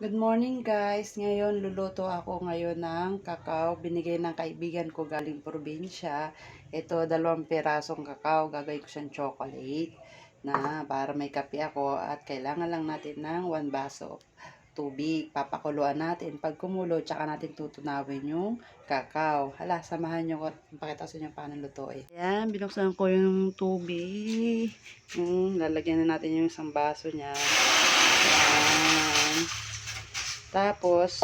Good morning guys! Ngayon luluto ako ngayon ng kakao. Binigay ng kaibigan ko galing probinsya. Ito 2 pirasong kakao. Gagawin ko siyang chocolate na para may kape ako. At kailangan lang natin ng 1 baso tubig. Papakuluan natin. Pag kumulo, tsaka natin tutunawin yung kakao. Hala, samahan nyo ko. Pakita ko sa inyo paano lutuin. Ayan, binuksan ko yung tubig. Lalagyan na natin yung 1 baso niya. Ayan. Tapos,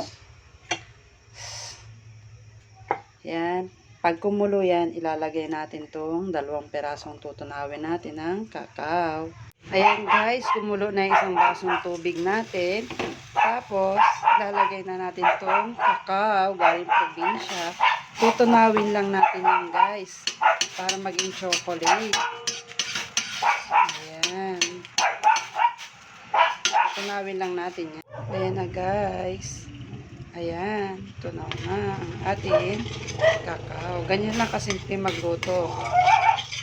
yan. Pag kumulo yan, ilalagay natin tong 2 pirasong tutunawin natin ng kakao. Ayan guys, kumulo na yung 1 basong tubig natin. Tapos, ilalagay na natin tong kakao galing probinsya. Tutunawin lang natin yan guys, para maging chocolate. Ayan. Tutunawin lang natin yan. Ayan na guys. Ayan. Tunaw na ang ating kakao. Ganyan lang kasimple magluto.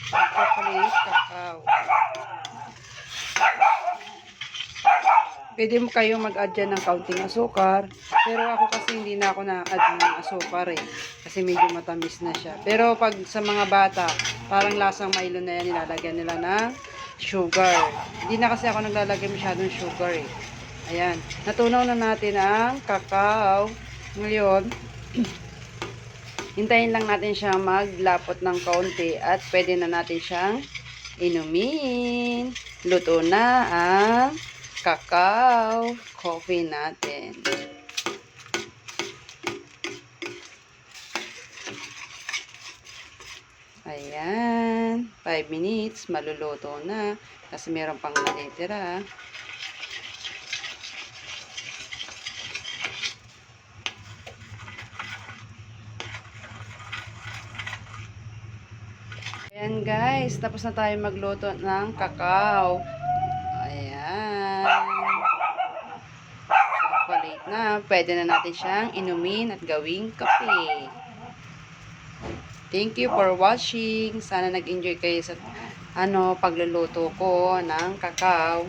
Chocolate kakao. Pwede mo kayong mag-add dyan ng kaunting asukar. Pero ako kasi hindi na ako na-add ng asukar eh. Kasi medyo matamis na siya. Pero pag sa mga bata, parang lasang Milo na yan, nilalagyan nila ng sugar. Hindi na kasi ako naglalagay masyadong sugar eh. Ayan. Natunaw na natin ang kakao. Ngayon, hintayin lang natin siya maglapot ng kaunti at pwede na natin siyang inumin. Luto na ang kakao coffee natin. Ayan. 5 minutes. Maluluto na. Kasi meron pang natitira. Ayan guys, tapos na tayo magluto ng kakao. Ayan. Chocolate na. Pwede na natin siyang inumin at gawing kape. Thank you for watching. Sana nag-enjoy kayo sa pagluluto ko ng kakao.